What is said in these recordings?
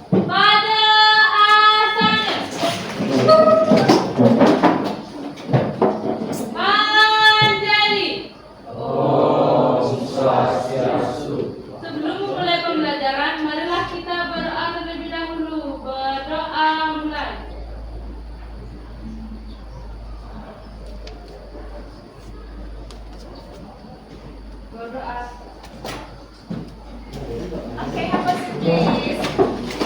Pada asalnya. Menjadi. Sebelum memulai pembelajaran, marilah kita berdoa terlebih dahulu. Berdoa mulai. Berdoa. Okay, have a seat, please.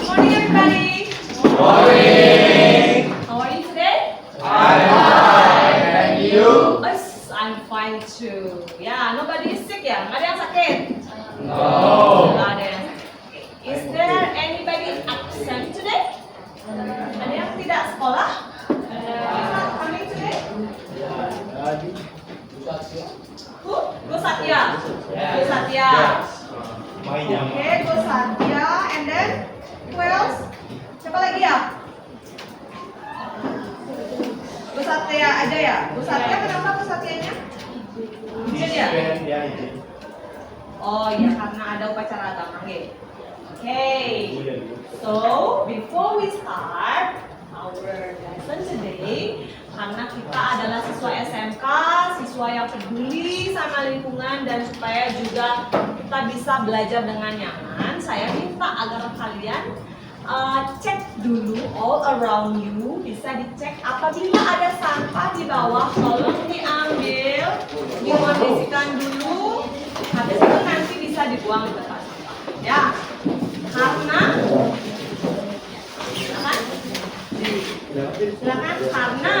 Morning, everybody. Morning. How are you today? I'm fine. And you? Yes, I'm fine too. Yeah, nobody is sick ya? Nggak ada yang sakit? No. Nggak ada yang sakit. Okay. Is there anybody absent today? Ada yang tidak sekolah? Is not coming today? Who? Go Satya. Go Satya. Okay, Go Satya. And then who else? Siapa lagi ya? Go Satya aja ya? Go Satya kenapa Go Satyanya? Izin ya? Oh iya, karena ada upacara agama. Okay. So, before we start our lesson today, karena kita adalah siswa SMK, siswa yang peduli sama lingkungan dan supaya juga kita bisa belajar dengan nyaman, saya minta agar kalian cek dulu all around you, bisa dicek apabila ada sampah di bawah, tolong diambil, dikondisikan dulu, habis itu nanti bisa dibuang di tempat sampah, ya. Karena silakan, karena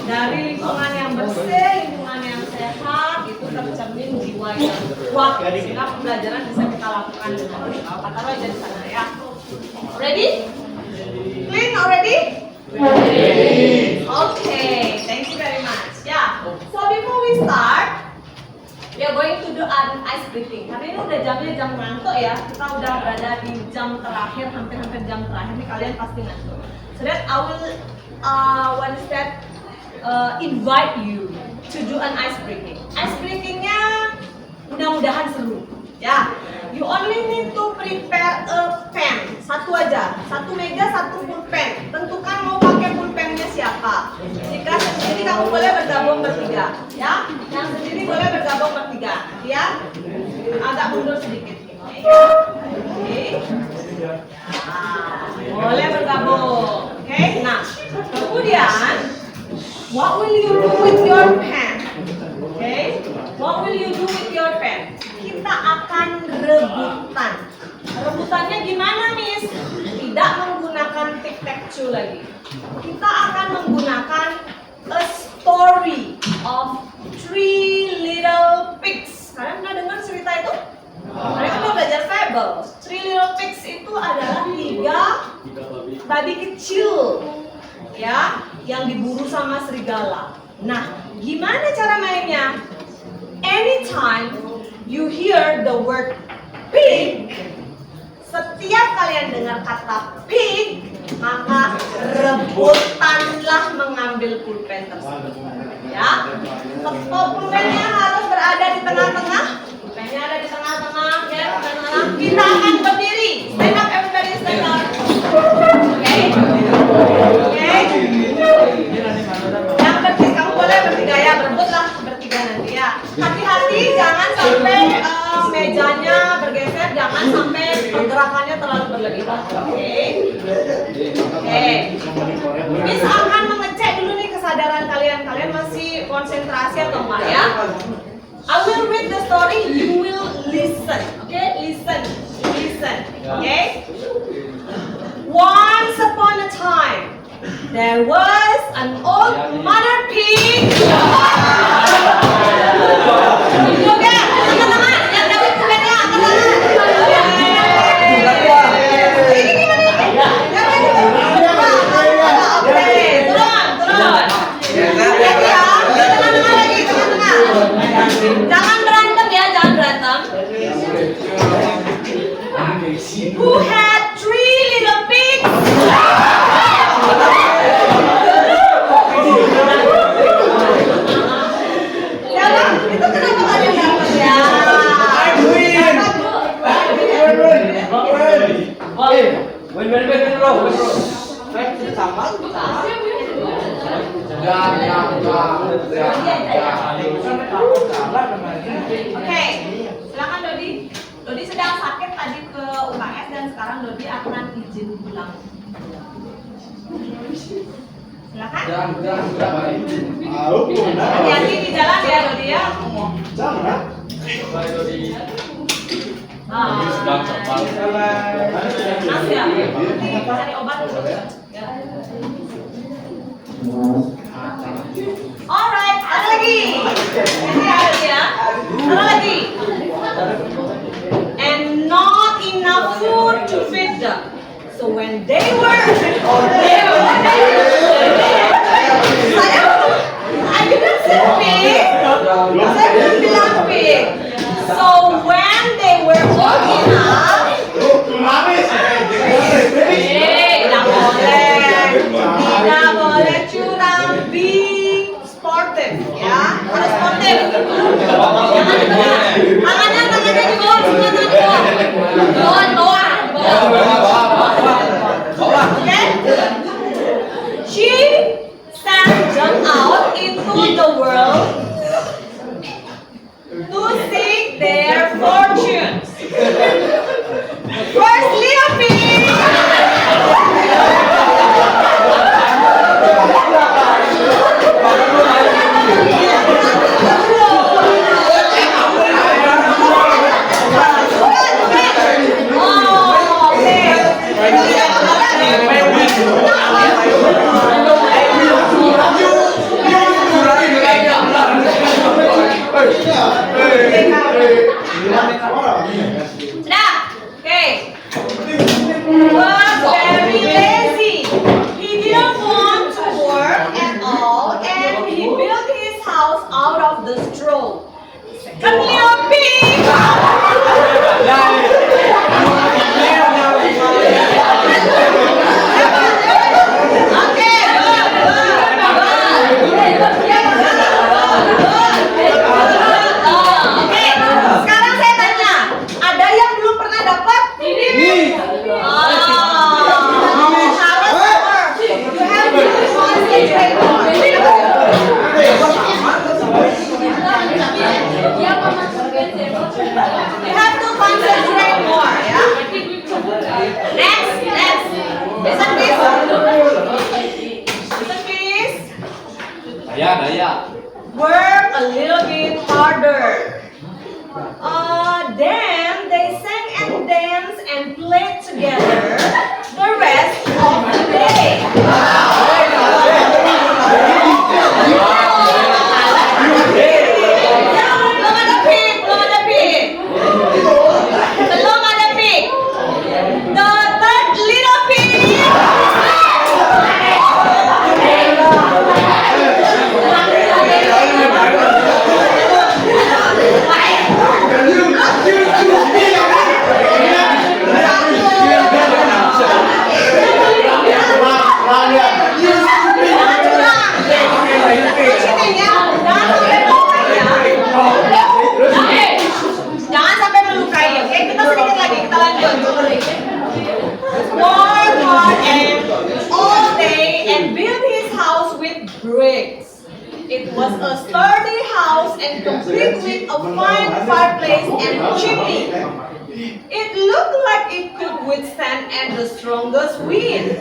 dari lingkungan yang bersih, lingkungan yang sehat itu tercermin jiwa yang kuat, sehingga pembelajaran bisa kita lakukan dengan baik. Taruh aja di sana ya. Ready? Clean already? Ready. Okay, thank you very much. Yeah. So before we start, we are going to do an ice breathing. Hari ini udah jamnya jam ngantuk ya. Kita udah berada di jam terakhir, hampir jam terakhir nih, kalian pasti ngantuk. So that I will invite you to do an ice breaking. Ice breakingnya mudah-mudahan seru. Ya, you only need to prepare a pen, satu aja, satu meja, satu pulpen. Tentukan mau pakai pulpennya siapa. Jika sendiri kamu boleh bergabung bertiga, ya. Yang sendiri boleh bergabung bertiga, ya. Agak mundur sedikit. Oke. Nah, boleh bergabung. Oke. Nah, kemudian, what will you do with your pen? Okay, what will you do with your pen? Kita akan rebutan. Rebutannya gimana, Miss? Tidak menggunakan tic-tac-toe lagi. Kita akan menggunakan a story of Three Little Pigs. Kalian pernah dengar cerita itu? Kalian kan belajar fable. Three Little Pigs itu adalah 3 babi kecil, ya, yang diburu sama serigala. Nah, gimana cara mainnya? Anytime you hear the word pig, setiap kalian dengar kata pig, maka rebutanlah mengambil pulpen tersebut. Ya, pulpennya harus berada di tengah-tengah. Pulpennya ada di tengah-tengah, ya, tengah-tengah. Kita akan berdiri. Stand up, everybody stand up. Oke. Yang bertiga, kamu boleh bertiga ya, berebutlah bertiga nanti ya. Hati-hati, jangan sampai mejanya bergeser, jangan sampai pergerakannya terlalu berlebihan. Oke. Miss akan mengecek dulu nih kesadaran kalian. Kalian masih konsentrasi atau enggak ya? I will read the story, you will listen. Okay, listen. Okay. Once upon a time, there was an old mother pig. Juga, teman-teman, yang dapat pulpennya, angkat tangan. Ini gimana? Oke, turun. Lagi ya, tengah-tengah lagi, tengah-tengah. Jangan berantem ya, jangan berantem. Who had 3 little pigs? Wait, bro. Sama. Oke, silakan Dodi. Dodi sedang sakit tadi ke UKS dan sekarang Dodi akan izin pulang. Silakan. Hati-hati di jalan ya Dodi ya. Mas ya, cari obat dulu. Ya. Alright, ada lagi. Ini ada ya. Ada lagi. And not enough food to feed them. So when they were, I didn't say pig. Saya belum bilang pig. So when they were old enough, tidak boleh curang, be sportive, ya, harus sportif. Tangannya di bawah, semua tangan di bawah, okay? She sent them out into the world to seek their fortunes. First little pig. Was very lazy. He didn't want to work at all, and he built his house out of the straw. Second little pig. Okay, Oke, sekarang saya tanya, ada yang belum pernah dapat? Ini. You have to concentrate more, ya. Next. Listen please. Daya. Work a little bit harder. Then they sang and danced and played together the rest of the day. Belum ada pig. The third little pig. Jangan sampai melukai, oke? Kita sedikit lagi, kita lanjut. Work hard and all day and build his house with bricks. It was a sturdy house and complete with a fine fireplace and chimney. It looked like it could withstand and the strongest wind.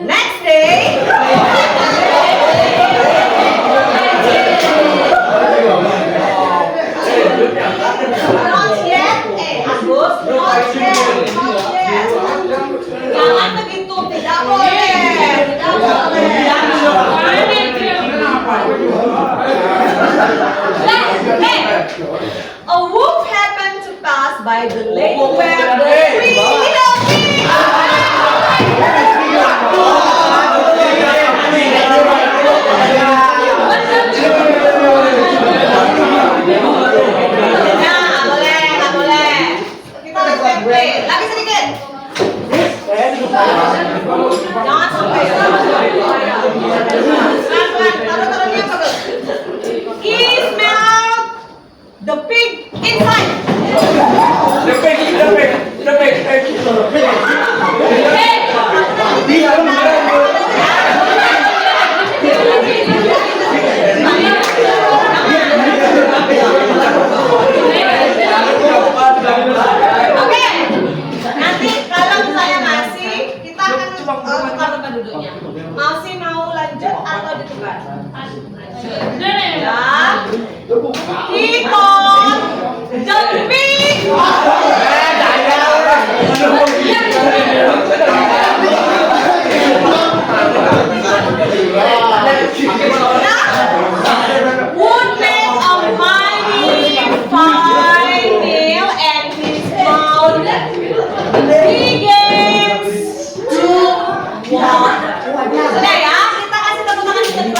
Next day. Not yet, Agus, not yet. Jangan begitu, tidak boleh. A wolf happened to pass by the lake where the three little pigs. Nggak boleh. Kita harus play. Lagi sedikit. Jangan sampai. Pelan-pelan. Taruh-taruhnya bagus. He smelled the pig inside. The pig. Ya. Keep on jumping. Would make a mighty fine nail and his mouth begins to water. Sudah ya, kita kasih tepuk tangan kita di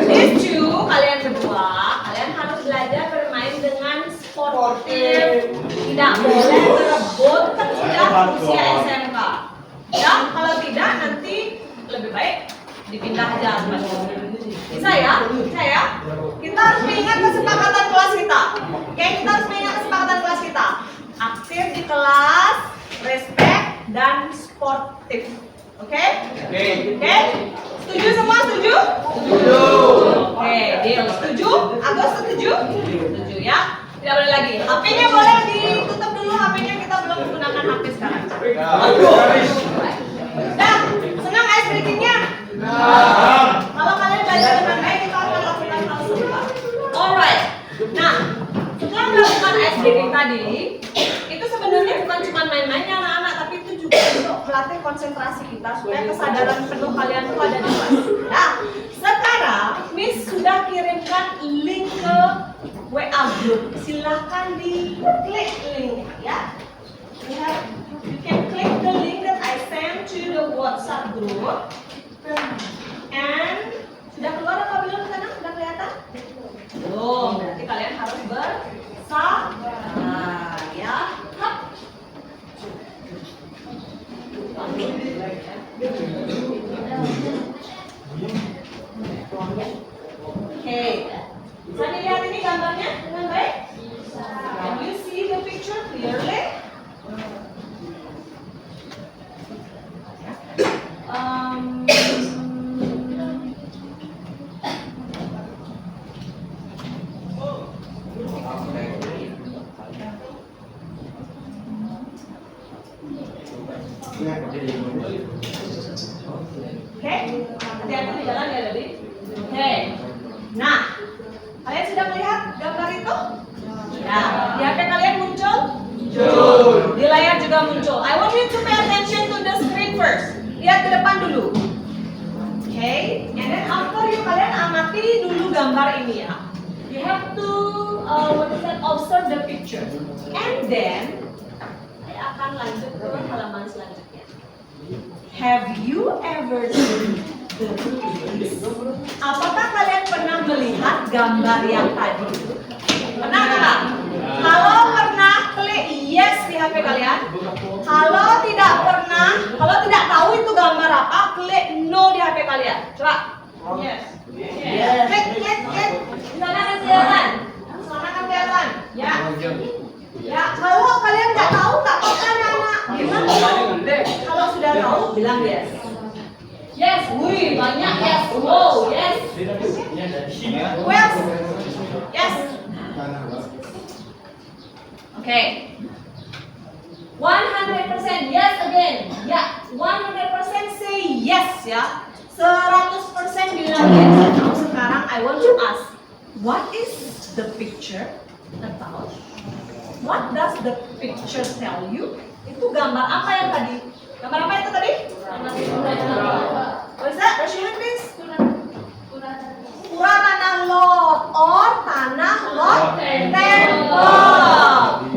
These two, kalian berdua, kalian harus belajar bermain dengan sportif. Tidak boleh berebut kan sudah usia SMK. Ya, kalau tidak nanti lebih baik dipindah aja. Bisa ya? Bisa ya? Kita harus mengingat kesepakatan kelas kita. Oke, kita harus mengingat kesepakatan kelas kita. Aktif di kelas, respect dan sportif. Oke? Oke? Setuju semua? Setuju? Setuju. Oke, deal. Setuju? Agus setuju? Setuju ya. Tidak boleh lagi. HP-nya boleh ditutup dulu. HP-nya kita belum menggunakan HP sekarang. Dah, senang ice breaking-nya? Kalau kalian belajar dengan baik, kita akan lakukan hal serupa. Alright. Nah, setelah melakukan ice breaking tadi, itu sebenarnya bukan cuma main-mainnya anak-anak, tapi itu juga untuk melatih konsentrasi kita supaya kesadaran penuh kalian itu ada di kelas. Nah, sekarang Miss sudah kirimkan link ke WA group. Silahkan diklik link ya. You can click the link that I sent to the WhatsApp group. And sudah keluar apa belum sana? Sudah kelihatan? Belum. Berarti kalian harus bersabar ya. Hap. Oke. Bisa dilihat ini gambarnya dengan baik? Can you see the picture clearly? Oke, hati-hati di jalan ya tadi. Oke, nah, kalian sudah melihat gambar itu? Ya, di HP kalian muncul? Muncul. Di layar juga muncul. I want you to pay attention to the screen first. Lihat ke depan dulu. Oke, and then after you kalian amati dulu gambar ini ya. You have to observe the picture, and then saya akan lanjut ke halaman selanjutnya. Have you ever seen the pictures? Apakah kalian pernah melihat gambar yang tadi? Pernah nggak? Kalau pernah, klik yes di HP kalian. Kalau tidak pernah, kalau tidak tahu itu gambar apa, klik no di HP kalian. Coba. Yes. Klik. Sana kan kelihatan. Sana kan kelihatan. Ya. Ya, kalau kalian nggak tahu, nggak apa-apa anak. Gimana kalau sudah tahu, bilang yes. Yes, wih banyak yes. Wow, yes. Well, yes. Oke. 100% yes again. Ya, 100% say yes ya. 100% bilang yes. Now sekarang I want to ask, what is the picture about? What does the picture tell you? Itu gambar apa yang tadi? Gambar apa itu tadi? What is that? Raise your hand please. Pura Tanah Lot or Tanah Lot Temple.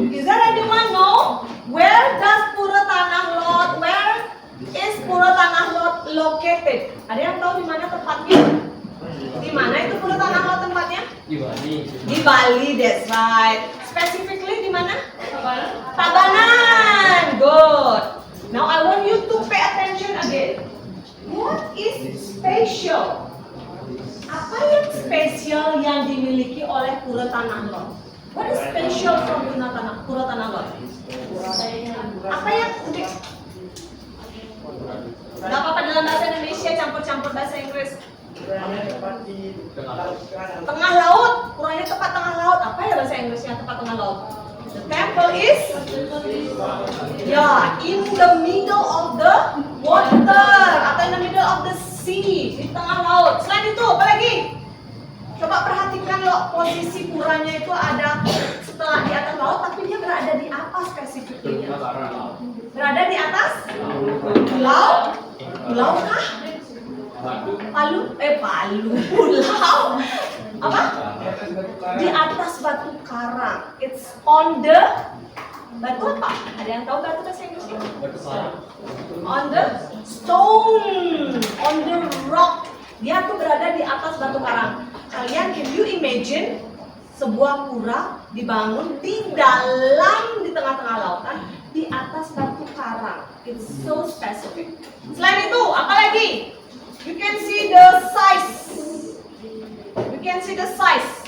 Is there anyone know where does Pura Tanah Lot? Where is Pura Tanah Lot located? Ada yang tahu di mana tempatnya? Di mana itu Pura Tanah Lot tempatnya? Di Bali. Di Bali, that's right. Specifically di mana? Tabanan. Good. Now I want you to pay attention again. What is special? Apa yang spesial yang dimiliki oleh Pura Tanah Lot? What is special from Pura Tanah Lot? Apa yang unik? Gak apa-apa dalam bahasa Indonesia campur-campur bahasa Inggris. Tengah laut. Puranya tepat tengah laut. Apa ya bahasa Inggrisnya tepat tengah laut? The temple is in the middle of the water atau in the middle of the sea, di tengah laut. Selain itu apa lagi? Coba perhatikan loh, posisi puranya itu ada setelah di atas laut, tapi dia berada di atas spesifiknya. Berada di atas pulau, pulau kah? Pulau apa? Di atas batu karang. It's on the batu apa? Ada yang tahu batu bahasa Inggrisnya? On the stone, on the rock. Dia tuh berada di atas batu karang. Kalian can you imagine sebuah pura dibangun di tengah-tengah lautan di atas batu karang. It's so specific. Selain itu, apa lagi? You can see the size. You can see the size.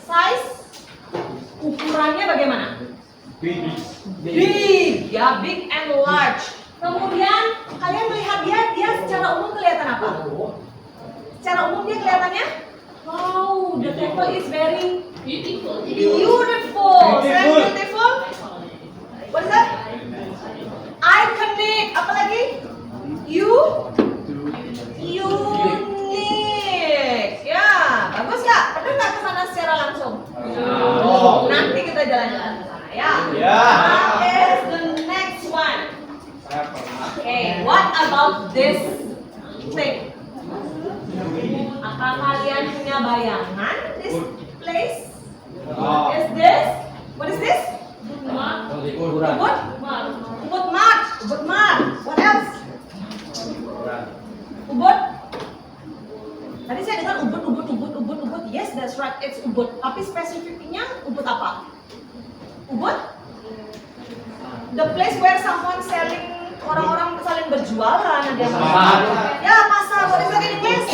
Size, ukurannya bagaimana? Big, ya, big and large. Kemudian kalian melihat dia secara umum kelihatan apa? Secara umum dia kelihatannya, wow, the temple is very beautiful. Selain beautiful, what is that? Iconic. Apa lagi? Unique. Ya, bagus nggak? Pernah nggak ke sana secara langsung? Nanti kita jalan-jalan ke sana ya. What is the next one? Okay, what about this thing? Apa kalian punya bayangan this place? Is this? What is this? Ubud mat. What else? Ubud. Tadi saya dengar ubud. Yes, that's right. It's ubud. Tapi spesifiknya ubud apa? Ubud? The place where someone selling, orang-orang saling berjualan. Ada pasar. Ya, pasar. What is that in English?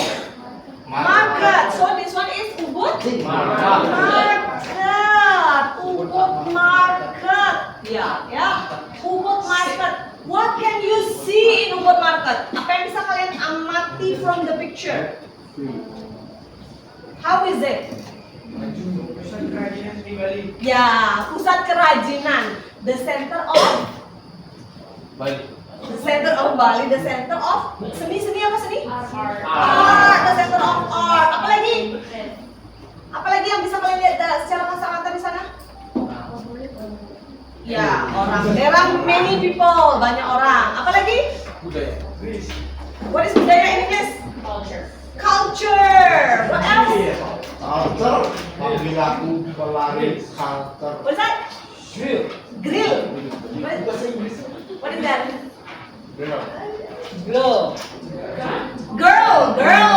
Market. So this one is ubud. Market. Ubud market. Ya. Ubud market. What can you see in Ubud market? Apa yang bisa kalian amati from the picture? How is it? Ya, pusat kerajinan. The center of Bali. The center of Bali. The center of seni apa seni? Art. The center of art. Apa lagi yang bisa kalian lihat secara kasat mata di sana? Ya, orang. There are many people, banyak orang. Apa lagi? Budaya. What is budaya in English? Culture. What else? Culture, perilaku pelari culture. What is that? Grill. What is that? Girl.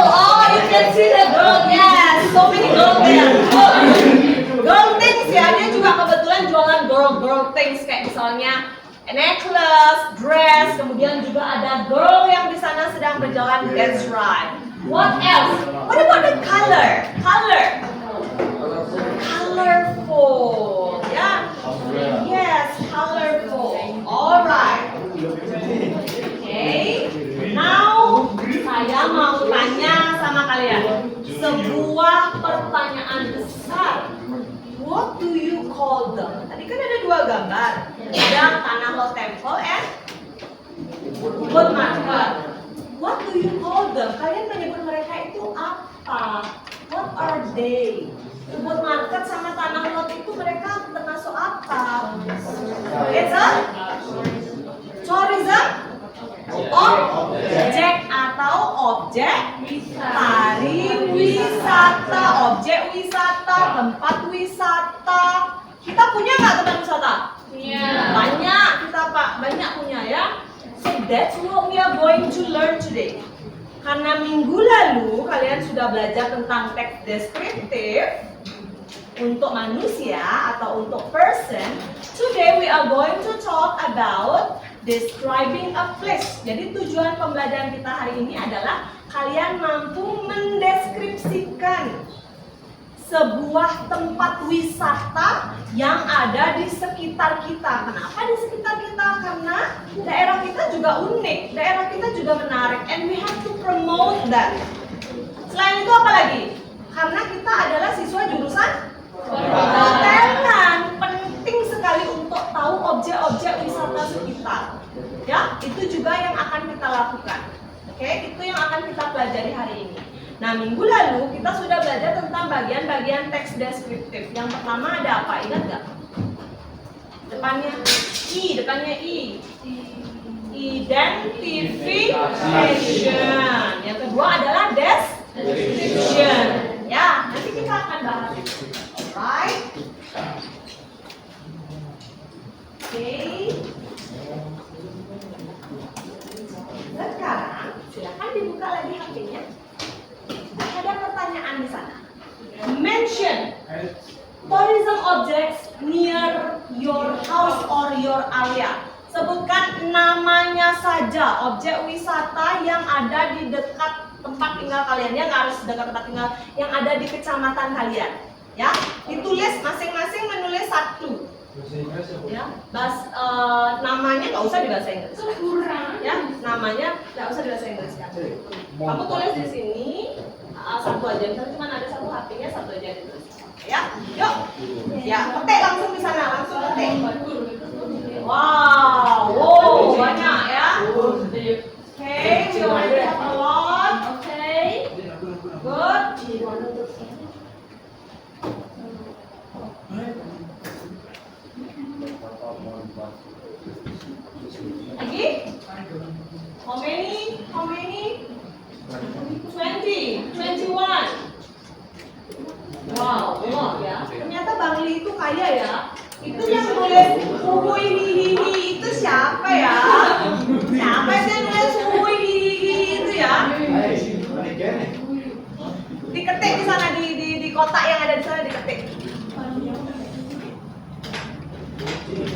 Oh, you can see the girl. Yes, so many girl there. Girl things ya, dia juga kebetulan jualan girl things kayak misalnya necklace, dress, kemudian juga ada girl yang di sana sedang berjalan. That's right. What else? What about the color? Colorful. Yeah. Yes, colorful. Alright. Okay. Now saya mau tanya sama kalian sebuah pertanyaan besar. What do you call them? Tadi kan ada dua gambar. Ada Tanah Lot Temple and Ubud Market. What do you call them? Kalian menyebut mereka itu apa? What are they? Ubud Market sama Tanah Lot itu mereka termasuk apa? It's a tourism, objek atau objek pariwisata, objek wisata, tempat wisata. Kita punya nggak tempat wisata? Punya. Banyak kita Pak, banyak punya ya. So that's what we are going to learn today. Karena minggu lalu kalian sudah belajar tentang teks deskriptif untuk manusia atau untuk person. Today we are going to talk about describing a place. Jadi tujuan pembelajaran kita hari ini adalah kalian mampu mendeskripsikan sebuah tempat wisata yang ada di sekitar kita. Kenapa di sekitar kita? Karena daerah kita juga juga unik, daerah kita juga menarik, and we have to promote that. Selain itu apa lagi? Karena kita adalah siswa jurusan perhotelan, penting sekali untuk tahu objek-objek wisata sekitar. Ya, itu juga yang akan kita lakukan. Oke, itu yang akan kita pelajari hari ini. Nah, minggu lalu kita sudah belajar tentang bagian-bagian teks deskriptif. Yang pertama ada apa? Ingat nggak? Depannya I. Identification. Yang kedua adalah description. Ya, nanti kita akan bahas itu. Alright. Oke. Sekarang silakan dibuka lagi HP-nya. Ada pertanyaan di sana. Mention tourism objects near your house or your area. Sebutkan namanya saja objek wisata yang ada di dekat tempat tinggal kalian. Ya, nggak harus dekat tempat tinggal, yang ada di kecamatan kalian. Ya, ditulis masing-masing menulis satu. Ya, namanya nggak usah di bahasa Inggris. Ya, namanya nggak usah di bahasa Inggris kan. Kamu tulis di sini satu aja. Misalnya cuma ada satu HP-nya, satu aja ditulis. Ya, yuk. Ya, ketik langsung di sana, langsung ketik. Wow, banyak ya. Okay, we already have a lot. Okay, good. Lagi? How many? 20, 21. Wow, ya. Ternyata Bang Li itu kaya ya. Itu yang nulis uhui hihihi itu siapa ya? Siapa yang nulis uhui hihihi itu ya? Diketik di sana di kotak yang ada di sana diketik.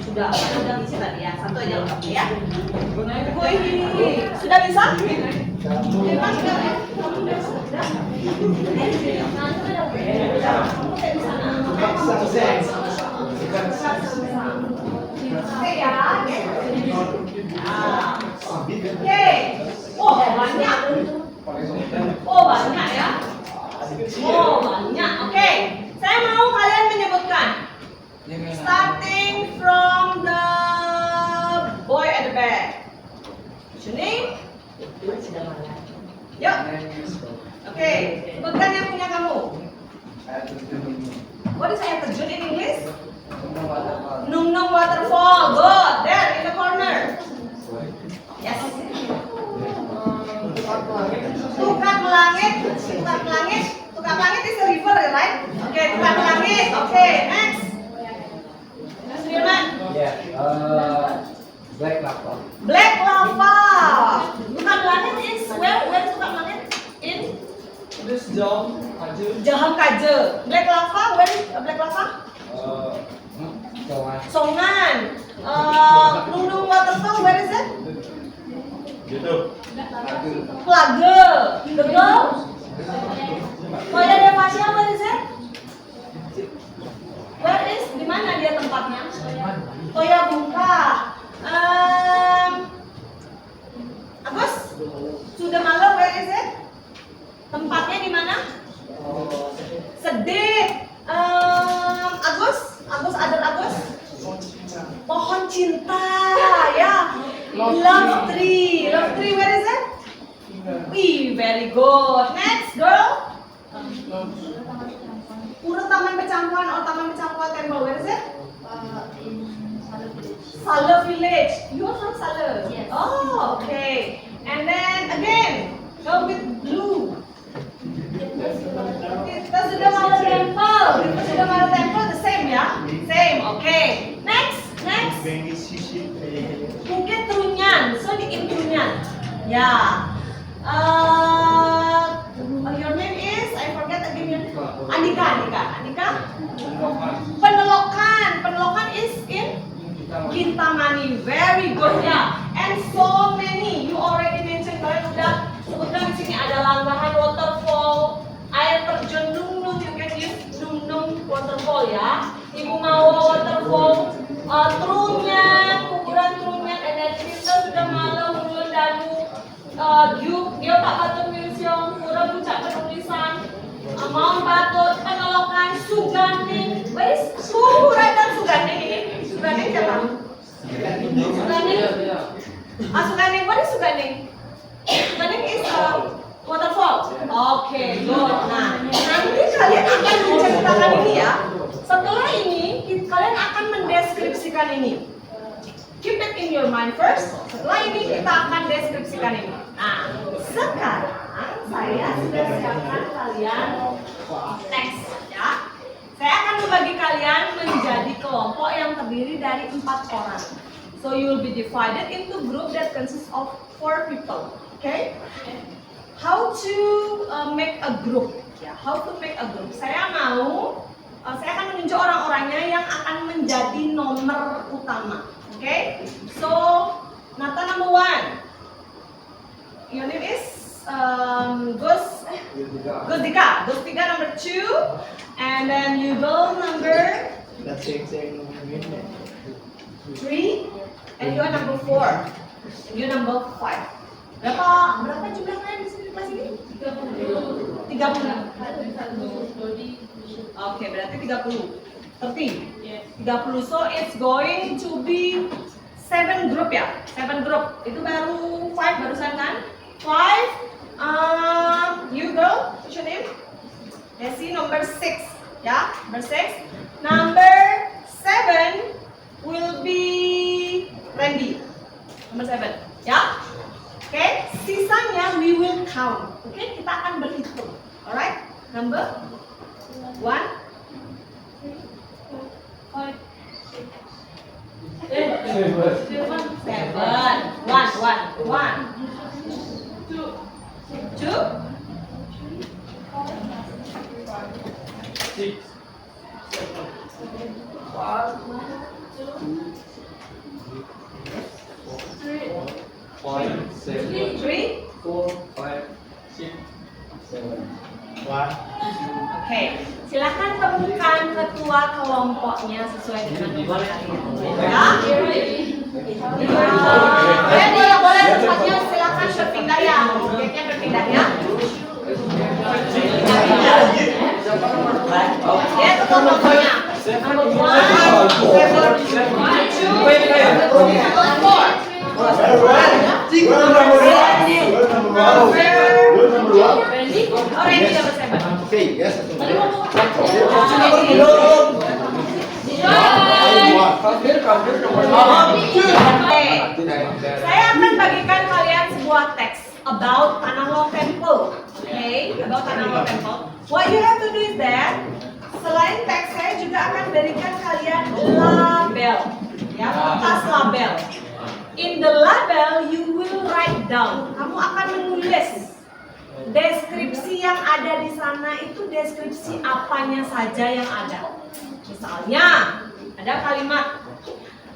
Sudah isi tadi ya, satu aja lengkap ya. Uhui hihihi sudah bisa? Oke. Oh, banyak. Oh, banyak ya. Oh, banyak. Oke. Saya mau kalian menyebutkan. Starting from the boy at the back. What's your name? Yuk. Oke, sebutkan yang punya kamu. What is air terjun in English? Nung Nung Waterfall. Good. There in the corner. Yes. Tukang Melangit. Tukang Melangit is a river, right? Okay, Tukang Melangit. Okay, next. Firman. Black lava. Black lava. Tukang Melangit is where is Tukang Melangit? In This jam aja. Jaham Kaje. Black lava, where is Black lava? Songan. Nung Nung Waterfall, where is it? Gitu. Plage. Gegel. Toya Devasya, where is it? Where is? Di mana dia tempatnya? Toya Bungka. Agus? Sudah malam, where is it? Tempatnya di mana? Sedih. Agus? Pohon cinta, ya. Love tree, where is it? Wih, very good. Next, girl. Pura Taman Pecangkuan or Taman Pecangkuan Temple, where is it? Sale Village. You are from Sale? Yes. Oh, okay. And then again, go with blue. Kita sudah Mala Temple, the same ya? Same, okay. Next. Bukit Trunyan, so di Trunyan. Ya. Your name is, I forget again your name. Andika. Penelokan is in Kintamani. Very good ya. And so many, you already mentioned, kalian udah sebutkan di sini ada Langgahan Waterfall, air terjun Nung Nung, you can use Nung Nung Waterfall ya. Ibu Mawa Waterfall, Trunyan, kuburan Trunyan, and then kita sudah malam Dia tak patut nulis yang kurang ucap penulisan. Mau patut pengelokan Suganing. Who write down Suganing ini? Suganing siapa? Suganing. Suganing. What is Suganing? Suganing is waterfall. Okay, good. Nah, nanti kalian akan menceritakan ini ya. Setelah ini, kalian akan mendeskripsikan ini. Keep it in your mind first. Setelah ini kita akan deskripsikan ini. Nah, sekarang saya sudah siapkan kalian teks ya. Saya akan membagi kalian menjadi kelompok yang terdiri dari 4 orang. So you will be divided into group that consists of 4 people. Okay? How to make a group? Ya, how to make a group? Saya akan menunjuk orang-orangnya yang akan menjadi nomor utama. Okay? So, Nata number 1. Your name is Gusdika number 2, and then Yudol number 3, and you are number 4, and you number 5. Berapa jumlah kalian di sini di kelas ini? 30. Oke, berarti 30. 30. So it's going to be 7 group ya. 7 group. Itu baru 5 barusan kan? 5. You go. What's your name? Desi number 6. Ya, number 6. Number 7 will be Randy. Number 7. Ya. Oke, sisanya we will count. Oke, kita akan berhitung. Alright. Number 1. 5. 7. 2. 6. 5, 7, 3. 4, 5, 6, 7, 1. Oke, silakan temukan ketua kelompoknya sesuai dengan nomor kalian. Ya, boleh tempatnya silakan berpindah ya. Objeknya berpindah ya. Ya, ketua kelompoknya. Number 1, saya akan bagikan kalian sebuah teks about Tanah Temple. Okay, about Tanah Temple. What you have to do is that selain teks saya juga akan berikan kalian label, ya, kertas label. In the label you will write down. Kamu akan menulis deskripsi yang ada di sana itu deskripsi apanya saja yang ada. Misalnya ada kalimat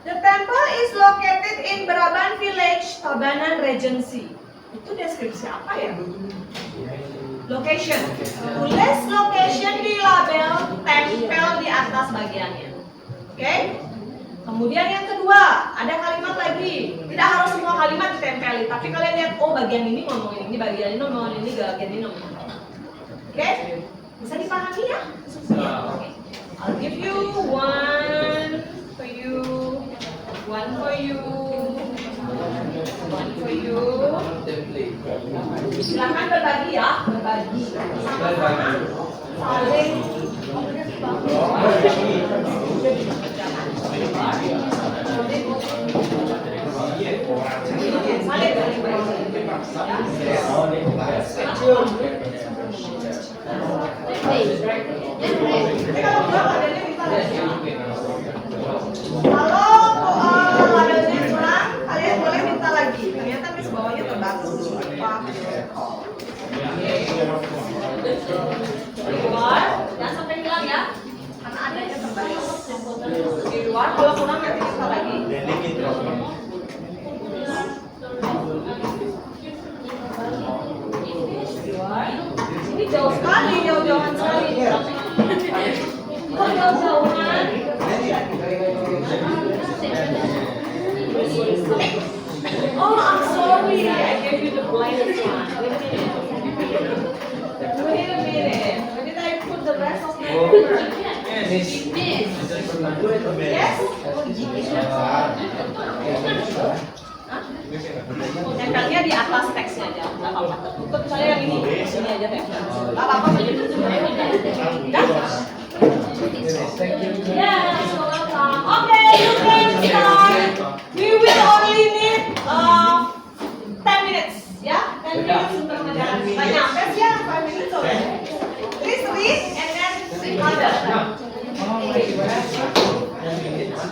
The temple is located in Braban Village, Tabanan Regency. Itu deskripsi apa ya? Location. Tulis location di label, tempel di atas bagiannya. Oke? Kemudian yang kedua, ada kalimat lagi. Tidak harus semua kalimat ditempeli, tapi kalian lihat, oh bagian ini ngomongin ini, bagian ini ngomongin ini, bagian ini ngomongin ini. Oke? Bisa dipahami ya? Oke. I'll give you one for you, one for you, one for you. Silakan berbagi ya, berbagi. Sama-sama. Saling. Kalau labelnya kurang, kalian boleh minta lagi. Ternyata Miss bawahnya terbatas. Keluar, jangan sampai hilang ya, karena ada yang terbatas. Di luar, kalau kurang nanti minta lagi. Ini jauh sekali, jauh-jauhan sekali. Kok jauh-jauhan? Oh, I'm sorry, I gave you the blank Finish. Yes? Tempelnya di atas teksnya aja, nggak apa-apa. Tutup saya yang ini aja tempel. Nggak apa-apa, baju itu Yeah, so welcome. Okay, you can start. We will only need 10 minutes, ya? 10 minutes untuk mengajarkan. Banyak, best ya, 5 minutes oke. Please read and then order.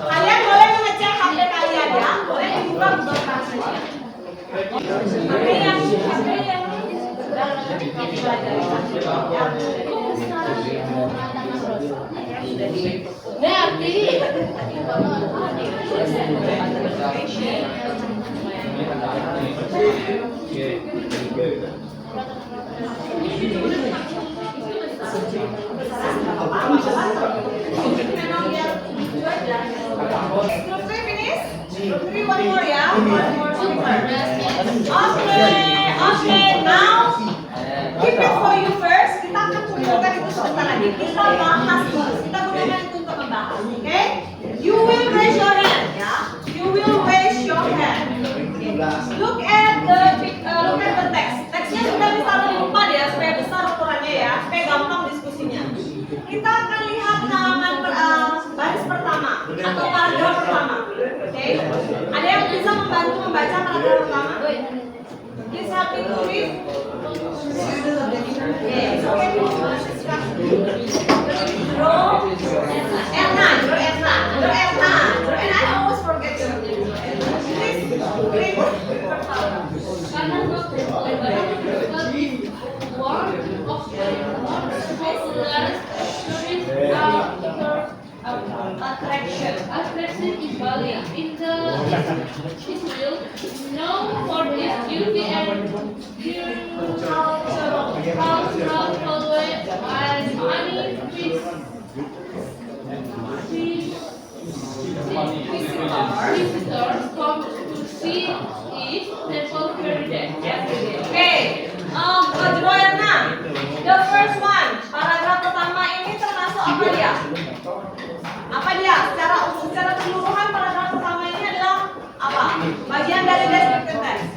Kalian boleh mengecek HP kalian ya, boleh dibuka Google Translate. HP yang Nah, pilih. Group 3 finish? Group 3 one more ya, one more speaker. Okay, now keep it for you first. Kita akan kumpulkan itu sebentar lagi. Kita bahas dulu. Kita gunakan itu untuk membahas, oke? You will raise your hand, ya. You will raise your hand. Look at the text. Teksnya sudah ditaruh di depan ya, supaya besar ukurannya ya, supaya gampang diskusinya. Kita akan lihat halaman baris pertama atau paragraf pertama, oke? Ada yang bisa membantu membaca paragraf pertama? Please help me to read. Yes, okay. I always forget you. Please read. Karena one of the Attraction. attraction is Bali. In the Israel, known for its beauty and cultural following as many visitors come to see it temple every day. Okay. Erna, the first one, paragraf pertama ini termasuk apa dia? Apa dia? Secara keseluruhan paragraf pertama ini adalah apa? Bagian dari descriptive text.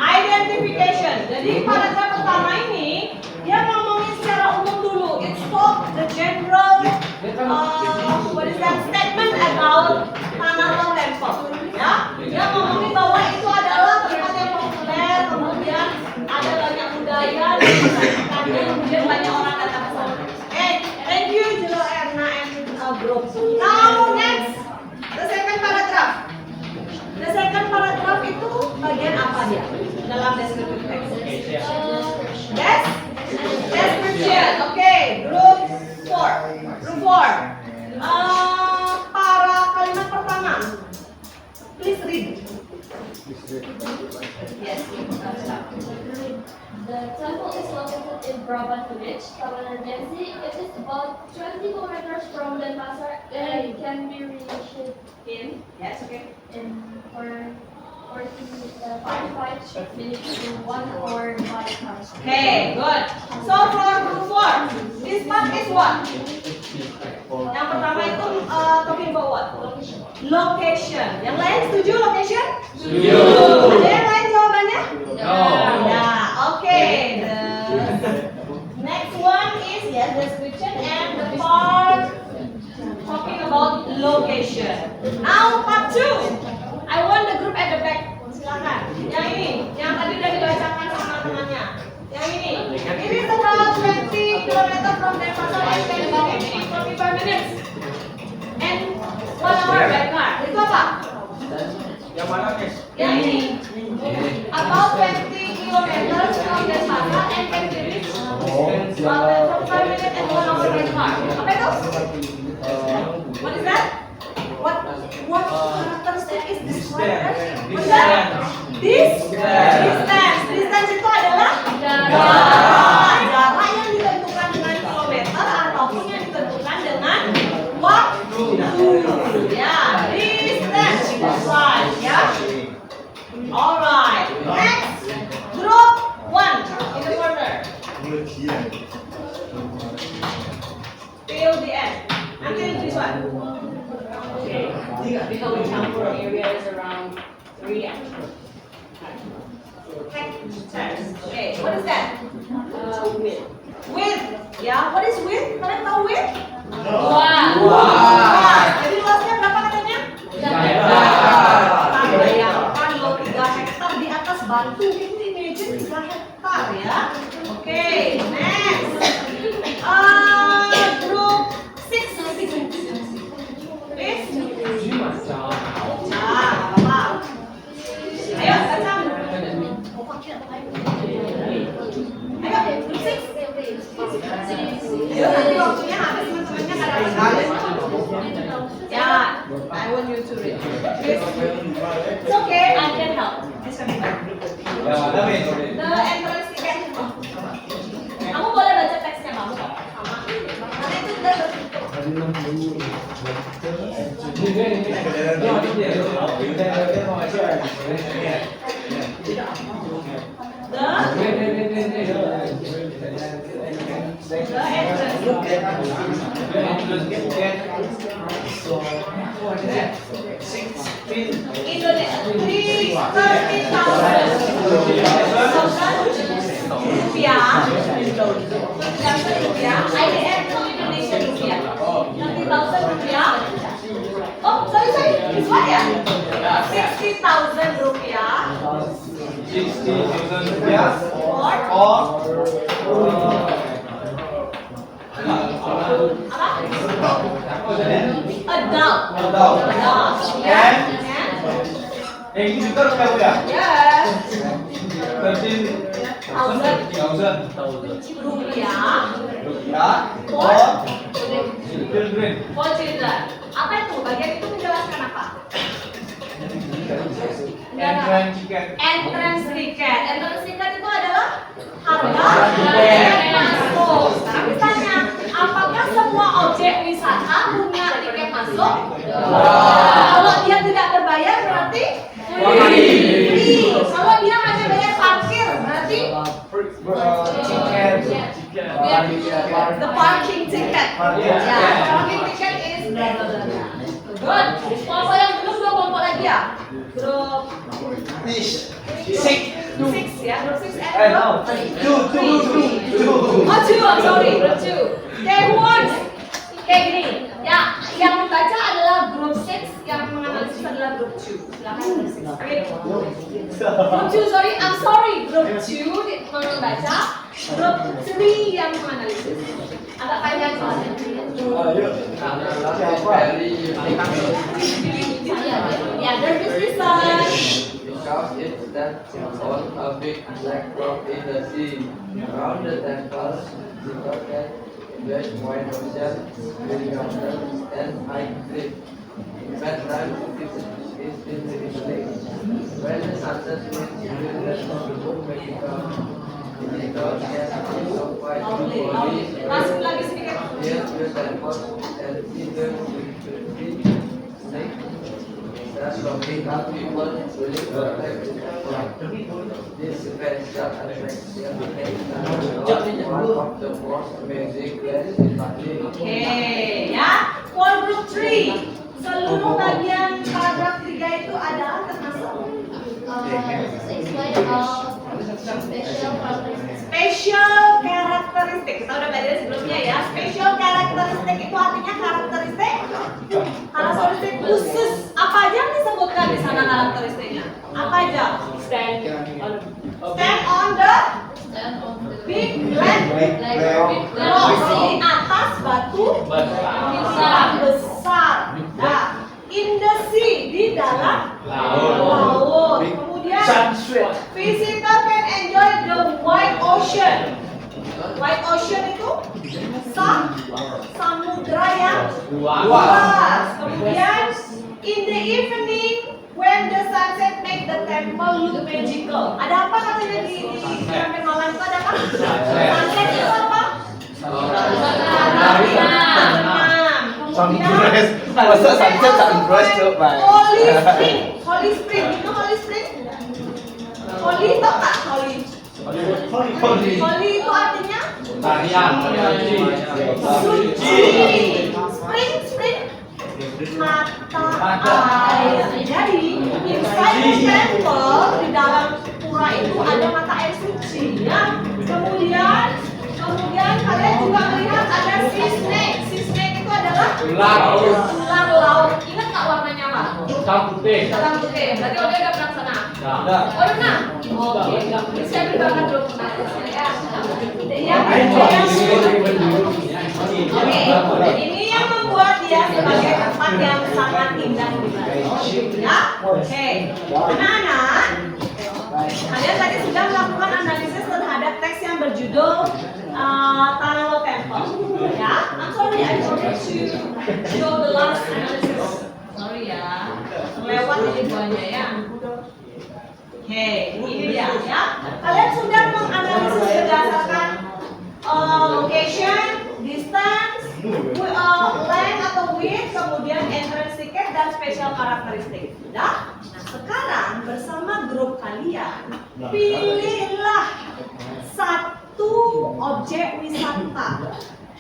Identification. Jadi paragraf pertama ini dia ngomongin secara umum dulu. It's called the general what is that statement about tanah Lempok. Ya, dia ngomongin bahwa itu adalah tempat yang populer, kemudian ada banyak budaya dan kemudian banyak orang datang ke sana. Thank you Jero Erna and group. Now next, the second paragraph. The second paragraph itu bagian apa dia dalam descriptive text? Description. Okay, group 4. Group 4. Para kalimat pertama. Please read. Yes. The temple is located in Braban village, Tabanan-Densi. It is about 20 kilometers from Denpasar and it can be reached in Yes, okay. 45 minutes to 1 hour by car. Okay, good. So for group 4, this part is what? Yang pertama itu talking about what? Location. Yang lain setuju location? Setuju. Ada yang lain jawabannya? No. Ya, okay. The next one is description and the part talking about location. Now part 2. I want the group at the back. Silakan. Yang ini, yang tadi udah dibacakan sama temannya. Yang ini. It is about 20 km from Denpasar and can be reached in 45 minutes. And 1 hour by car. Itu apa? Yang mana, guys? Yang ini. About 20 km from Denpasar and can be reached in 45 minutes and 1 hour by car. Apa itu? What is that? What characteristic is this? What is that? This? Yeah, distance. Right, yeah. Alright. Next, group 1 in the corner. Till the end. Until this one. Okay. Because we count for areas around 3 actually. Hectares. Okay, what is that? Width. Width. Yeah, what is width? Kalian tahu width? Wow. Luas. Jadi luasnya berapa katanya? Hektar. Bayangkan loh 3 hektar di atas batu itu imagine 3 hektar ya. Oke, next. Group 6. Please. Apa? Ayo, Kacang. Ayo, group 6. Ayo, nanti waktunya habis teman-temannya kadang-kadang. Yeah, I want you to read. Please. It's okay, I can help. Please come back. The entrance ticket. Kamu boleh baca teksnya kamu kok. Sama. Karena itu udah Indonesia 30,000 rupiah. IDR itu Indonesia rupiah. 30,000 rupiah. Oh, sorry, this one ya? 60,000 rupiah. 60,000 rupiah Or adult. And And ini juga rupiah. yes, 13,000 rupiah for children. for children. Apa itu? Bagian itu menjelaskan apa? Entrance ticket. Entrance ticket. Entrance ticket itu adalah harga Tiket. tiket masuk. Sekarang ditanya, apakah semua objek wisata punya tiket masuk? Kalau dia tidak berbayar berarti free. Kalau dia hanya bayar parkir berarti the parking ticket. Ya, parking ticket is blah blah blah. Good. Kelompok yang belum 2 kelompok lagi ya. Grup 6 ya, grup 6 and grup 3. Oh, 2, I'm sorry, grup 2. Okay, who wants? Kayak gini. Ya, yang membaca adalah grup 6, yang menganalisis adalah grup 2. Silakan grup 6. Grup 2, sorry, I'm sorry. Grup 2 membaca, grup 3 yang menganalisis. Agak panjang soalnya. Ya, there is research. Because it's that on a big black rock in the sea. Around the temple, because that there's white ocean, helicopter, and high cliff. Bad time is in the lake. When the sunset meets you will let the boat make it come. Because yes, it's so quite Lovely, for lovely. me. Masuk lagi sedikit. Yes, the temple and see them that's what we have people really protect this special attraction one of the most amazing places in Bali. Oke, ya. For group 3, seluruh bagian paragraf 3 itu adalah termasuk special characteristic. Kita udah belajar sebelumnya ya. Special characteristic itu artinya karakteristik khusus. Apa aja yang disebutkan di sana karakteristiknya? Apa aja? Stand on the big black rocks, di atas batu besar. Nah, in the sea, di dalam laut. Kemudian visitor can enjoy the wide ocean. White ocean itu samudra yang luas. Kemudian in the evening when the sunset make the temple look magical. Ada apa katanya di sampai malam itu ada apa? Sunset itu apa? Terbenam. Kemudian Masa sunset sunrise coba. Holy Spring. Holy Spring. You know Holy Spring? Holy itu apa? Holy. Holy itu artinya suci. Spring. Mata air. Jadi inside the temple, di dalam pura itu ada mata air suci ya. Kemudian kalian juga melihat ada sea snake. Sea snake itu adalah ular laut. Ingat nggak warnanya apa? Hitam putih. Berarti udah pernah sana. Oh pernah? Oke. Saya berbakat belum pernah. Ya. Oke. Ini yang membuat dia sebagai tempat yang sangat indah dibanding. Ya. Oke. Anak-anak, kalian tadi sudah melakukan analisis terhadap teks yang berjudul Tanalo Temple. Ya. I'm sorry, I forgot to show the last analysis. Sorry ya. Lewat ini buahnya ya. Oke, ini dia ya. Kalian sudah menganalisis berdasarkan location, distance, length atau width, kemudian entrance ticket dan special karakteristik. Sudah? Nah, sekarang bersama grup kalian pilihlah satu objek wisata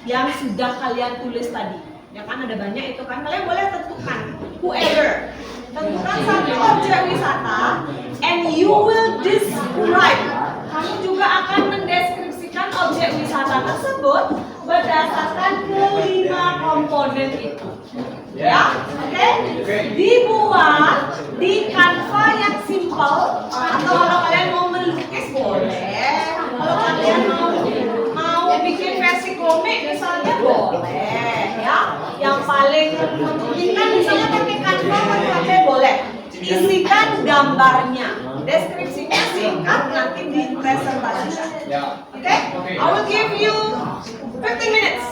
yang sudah kalian tulis tadi. Ya kan ada banyak itu kan. Kalian boleh tentukan whoever. Tentukan satu objek wisata and you will describe. Kamu juga akan mendeskripsikan objek wisata tersebut berdasarkan kelima komponen itu. Ya, oke? Dibuat di Canva yang simple atau kalau kalian mau melukis boleh. Kalau kalian mau bikin versi komik misalnya boleh, ya. Yang paling memungkinkan misalnya pakai Canva pakai boleh. Isikan gambarnya, deskripsinya singkat nanti dipresentasikan. Oke? I will give you 15 minutes.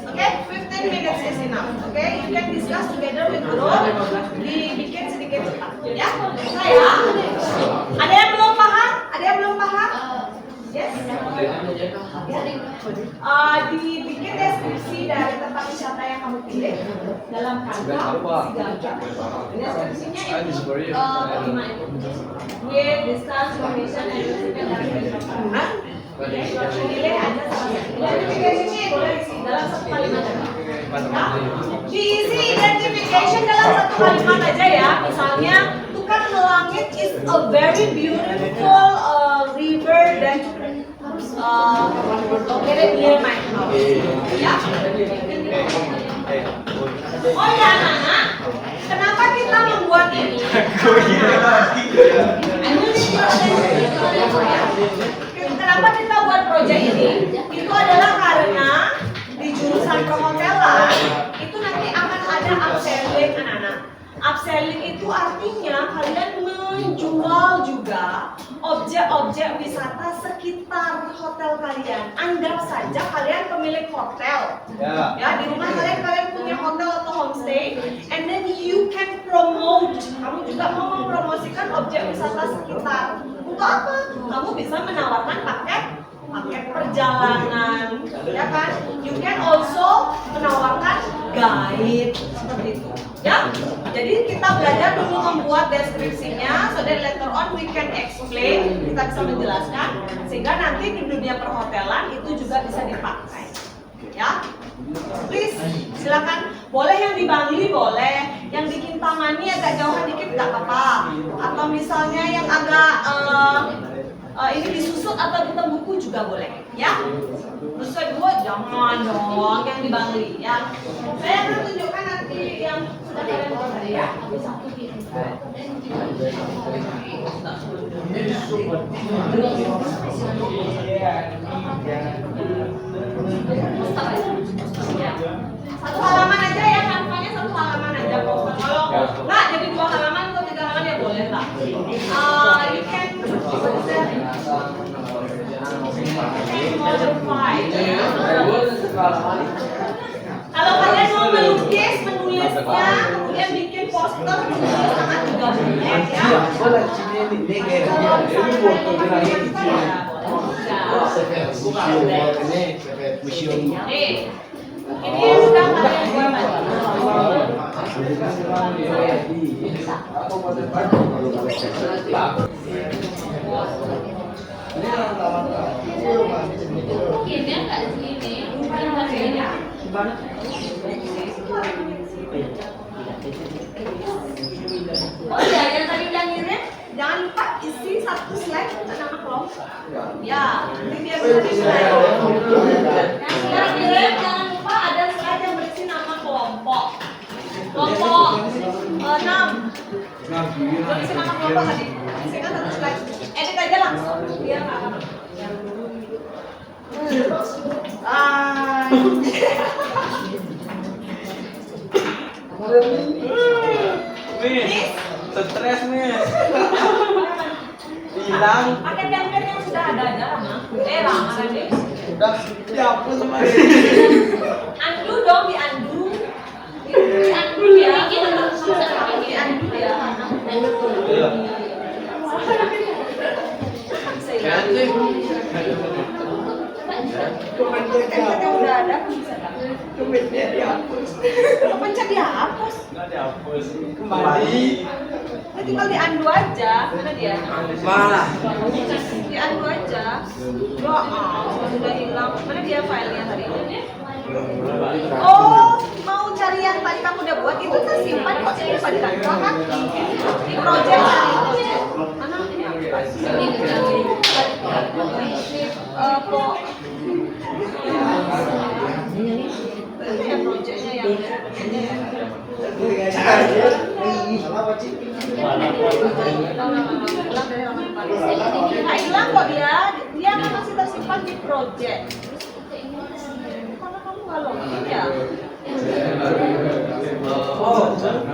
Okay, 15 minutes is enough. Okay, you can discuss together with group. Dibikin sedikit cepat, ya. Saya. Ada yang belum paham? Yes. Dibikin deskripsi dari tempat wisata yang kamu pilih dalam Canva. Deskripsinya itu 5 itu. With distance, location, and recipient dari perjalanan. Pilih aja salah satu. Identification boleh diisi dalam satu kalimat aja. Diisi identification dalam satu kalimat aja ya. Misalnya, Tukang Langit is a very beautiful river that located near my house. Ya. Oh ya anak-anak, kenapa kita membuat ini? Kenapa kita buat proyek ini? Itu adalah karena di jurusan perhotelan itu nanti akan ada upselling anak-anak. Upselling itu artinya kalian menjual juga objek-objek wisata sekitar hotel kalian. Anggap saja kalian pemilik hotel. Ya, di rumah kalian punya hotel atau homestay, and then you can promote. Kamu juga mau mempromosikan objek wisata sekitar. Untuk apa? Kamu bisa menawarkan paket perjalanan, ya kan? You can also menawarkan guide seperti itu, ya. Jadi kita belajar dulu membuat deskripsinya, so that later on we can explain, kita bisa menjelaskan, sehingga nanti di dunia perhotelan itu juga bisa dipakai, ya. Please, silakan. Boleh yang di Bangli boleh, yang di Kintamani agak jauhan dikit nggak apa-apa, atau misalnya yang agak ini disusut atau di Tembuku juga boleh, ya. Terus kedua jangan dong yang di Bangli, ya. Saya akan tunjukkan nanti yang sudah kalian buat tadi, ya. Satu satu halaman aja ya, kanvanya satu halaman aja. Kalau nggak jadi 2 halaman atau 3 halaman ya boleh lah. You can modify. Kalau kalian mau melukis, menulisnya, kemudian bikin poster, sangat juga boleh ya. Ini yang sudah kalian buat. Mungkin ya nggak segini. Mungkin harganya. Oh iya, yang tadi udah ngirim, jangan lupa isi satu slide nama kelompok. Ya, nanti dia bisa di slide. Yang sudah ngirim, jangan lupa ada slide yang berisi nama kelompok. Kelompok 6. Belum isi nama kelompok tadi. Isikan satu slide. Edit aja langsung. Biar nggak apa. Miss, stres Miss. Hilang. Pakai template yang sudah ada aja lama. Lama tadi. Udah dihapus sama Undo dong, di undo. Di undo ya. Di undo ya. Template yang udah ada bisa kan? Dompetnya dihapus. Pencet dihapus. Nggak dihapus. Kembali. Nah, tinggal di undo aja. Mana dia? Malah. Di undo aja. Sudah hilang. Mana dia filenya tadi? Oh, mau cari yang tadi kamu udah buat itu tersimpan kok simpan di kantor kan? Di project cari project. Mana? Kok ini ya projectnya yang ini ya. Nggak hilang kok dia akan masih tersimpan di project. Karena kamu nggak login ya?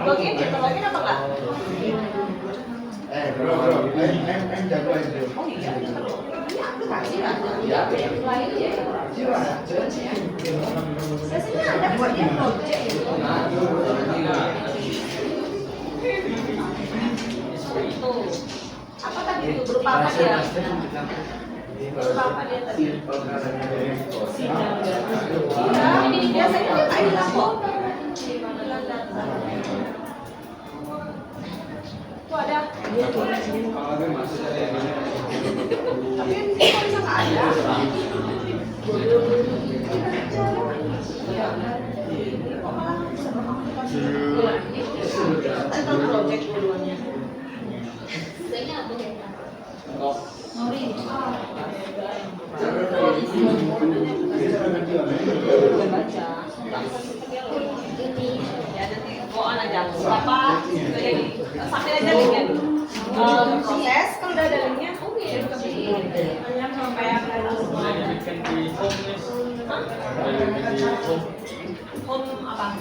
Login ya? Login apa nggak? Oh iya, kasih aja. Biasanya ada buat dia project itu. Tuh. Apa tadi itu? Berupa apa dia? Berupa apa dia tadi? Iya, biasanya dia nggak hilang kok. Tuh ada. Tapi ini kok bisa nggak ada? Tentang project duluannya. Ya nanti bawa aja. Apa? Sambil aja linknya dulu. Proses kalau udah ada linknya, sampai ada semuanya. Home apa?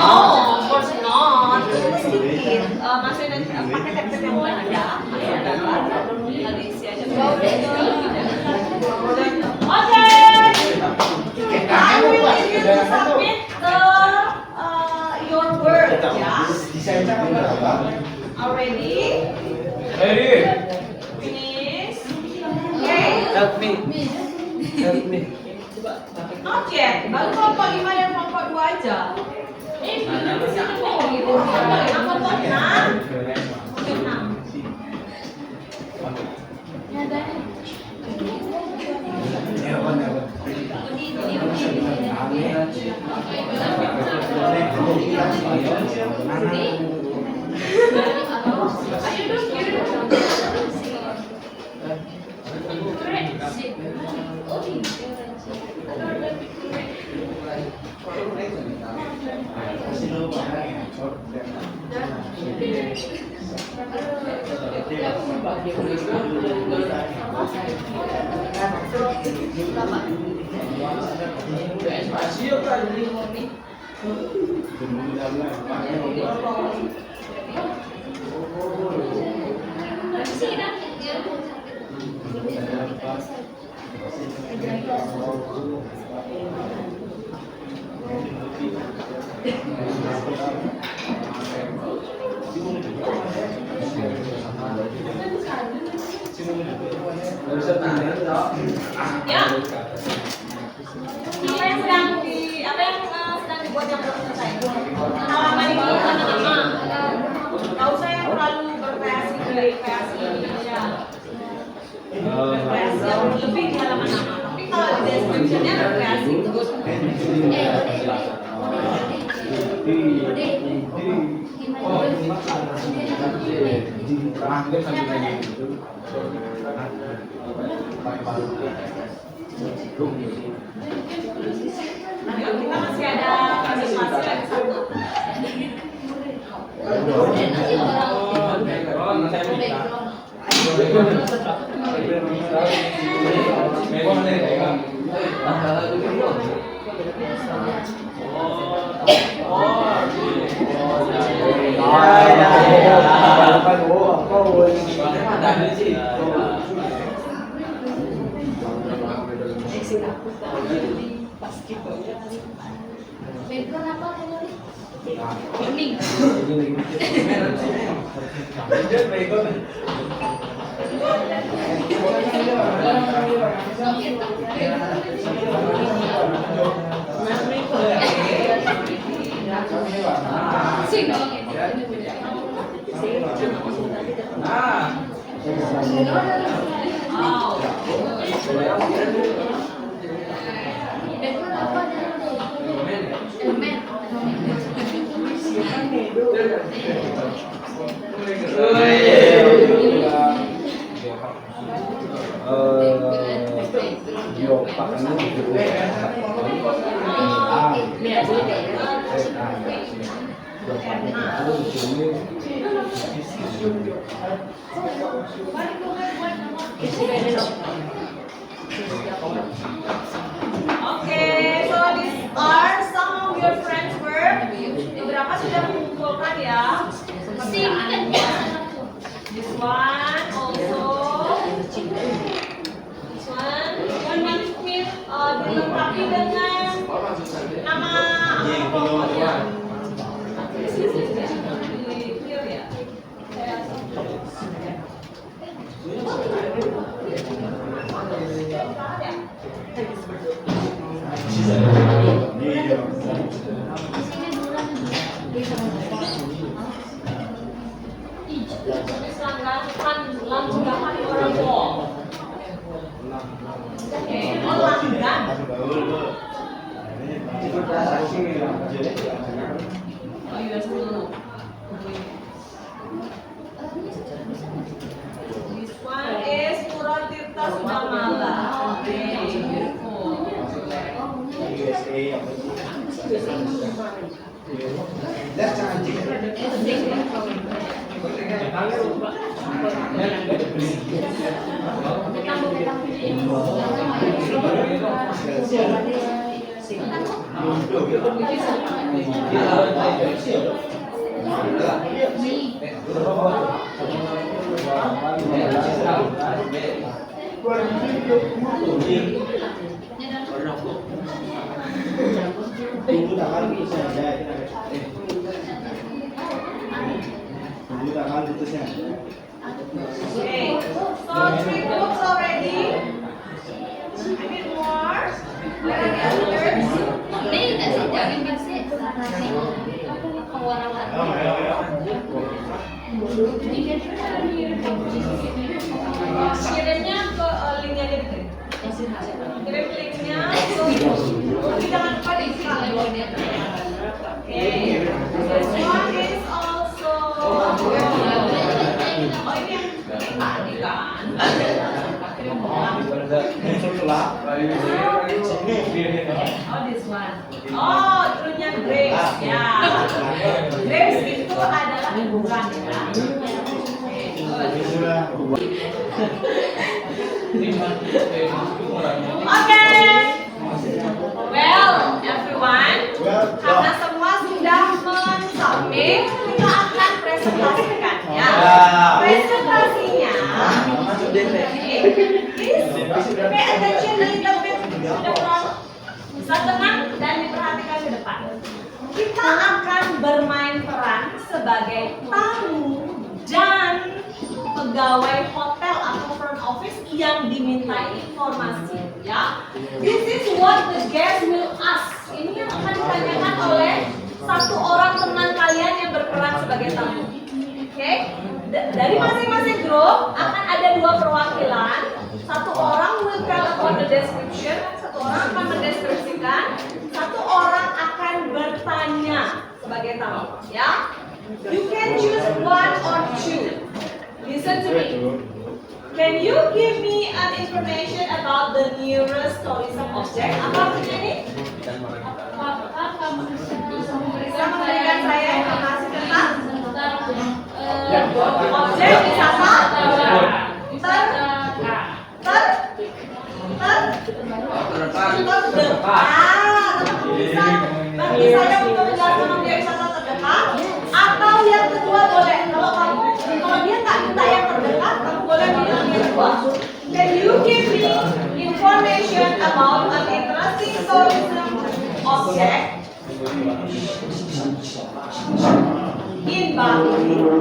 Oh, of course not. Sedikit. Masukin pakai template yang udah ada. Lalu isi aja. Oke. I will need you to submit your work. Ya. Already? Ready? Finish? Okay. Help me. Help me. Not yet. Baru kelompok 5 dan kelompok 2 aja. Kelompok 6. Ya. Apa yang sedang dibuat yang belum selesai? Halaman ini sama-sama. lebih di halaman nama. Tapi kalau di description-nya rekreasi. Ayo, kita masih ada partisipasi lagi satu. Background apa tadi? Sing dong. Background apa tadi? Elemen. Okay, so these are some of your friends' work. Beberapa sudah mengumpulkan ya. This one also. This one dilengkapi dengan nama pokoknya. Clear ya? Langgahan orang tua. Oh, langgan. Oh iya, dulu. This one is Puratirta Sudamala. Okay, so 3 books already. I need more. Where are the others? Ini kasih jaring kasih. Kirimnya ke linknya aja deh. Kirim linknya ke tapi jangan lupa diisi. Okay. This one is also. Oh ini yang tadi kan. Oh this one. Oh turunnya Grace ya. Grace itu adalah hiburan ya. Okay. Well, everyone, karena semua sudah mensubmit, kita akan presentasikan ya. Presentasinya, please pay attention a little bit to the front. Bisa tenang dan diperhatikan ke depan. Kita akan bermain peran sebagai tamu dan pegawai hotel atau front office yang dimintai informasi ya. This is what the guest will ask. Ini yang akan ditanyakan oleh satu orang teman kalian yang berperan sebagai tamu. Oke? Dari masing-masing grup akan ada 2 perwakilan. Satu orang will description, satu orang akan mendeskripsikan, satu orang akan bertanya sebagai tamu, ya. You can choose one or two. Listen to me. Can you give me an information about the nearest tourism object? Apa artinya ini? Apakah kamu bisa Bisa memberikan memberikan saya informasi tentang objek objek wisata terdekat. Bagi saya untuk menjelaskan objek wisata terdekat, atau yang kedua boleh. Kalau dia tak minta yang terdekat, kamu boleh bilang yang kedua. Can you give me information about an interesting tourism object in Bali?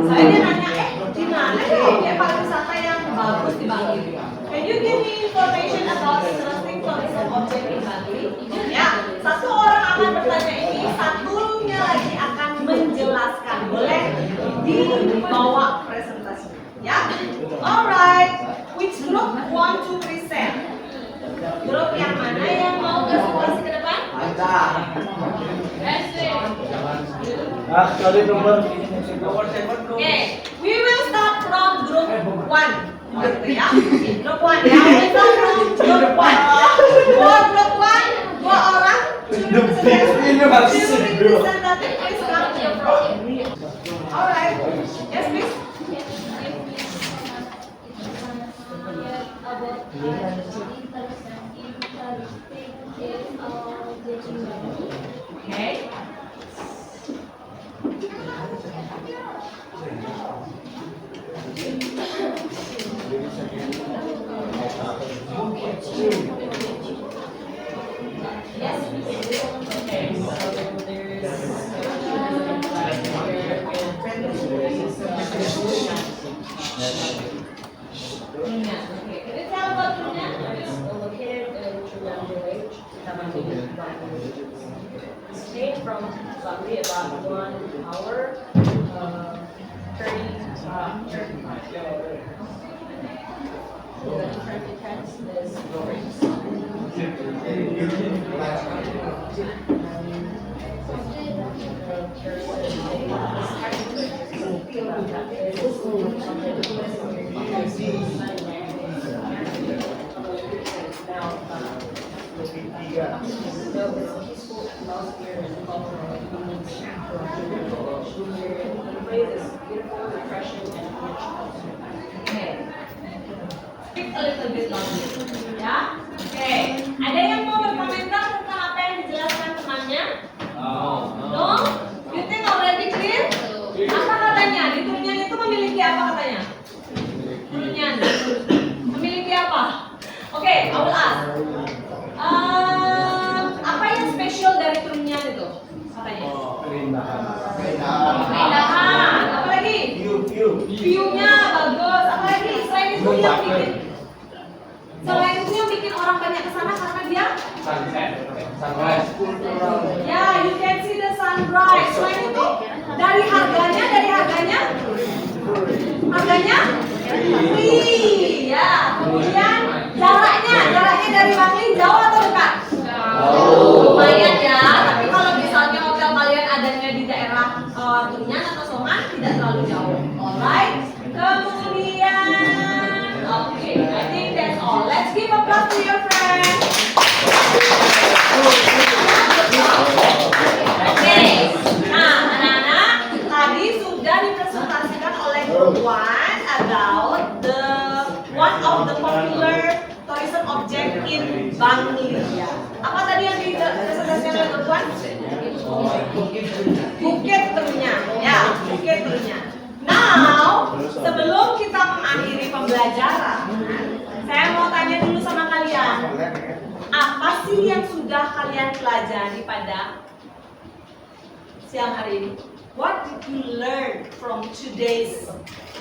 Saya dia nanya, di mana ya objek pariwisata yang bagus di Bali? Can you give me information about interesting tourism object in Bali? Ya, satu orang akan bertanya ini, satunya lagi akan menjelaskan. Boleh dibawa presentasi. Ya, alright. Which group want to present? Grup yang mana yang mau presentasi ke depan? Sorry nomor. Okay, we will start from group 1. Gitu ya. Group 1 ya. We start from group 1. Group 1, 2 orang. Representative, please come to the front. Alright. Yes, please. Okay. Yes. Okay. Okay. Can you tell about Trunyan? Located in Trunyan village. Stayed from Bali about 1 hour, 35 kilometers. The traffic tax is a little bit longer. Ya, oke. Ada yang mau berkomentar tentang apa yang dijelaskan temannya? No? You think already clear? Apa katanya? Di Trunyan itu memiliki apa katanya? Trunyan memiliki apa? Oke, I will ask. Apa yang spesial dari Trunyan itu? Katanya. Keindahan. Apa lagi? View-nya bagus. Apa lagi? Selain itu yang bikin orang banyak kesana karena dia sunrise. ya, you can see the sunrise. Selain itu dari harganya free ya. Kemudian jaraknya dari Bangli jauh atau dekat? Lumayan ya, tapi kalau misalnya hotel kalian adanya di daerah Trunyan atau Songan tidak terlalu jauh. Alright. Kemudian okay, I think that's all. Let's give applause to your friends. Oke. Nah, anak-anak, tadi sudah dipresentasikan oleh group 1 about one of the popular tourism object in Bangli. Apa tadi yang dipresentasikan oleh group 1? Bukit Trunyan. Ya, Bukit Trunyan. Now, sebelum kita mengakhiri pembelajaran, saya mau tanya dulu sama kalian. Apa sih yang sudah kalian pelajari pada siang hari ini? What did you learn from today's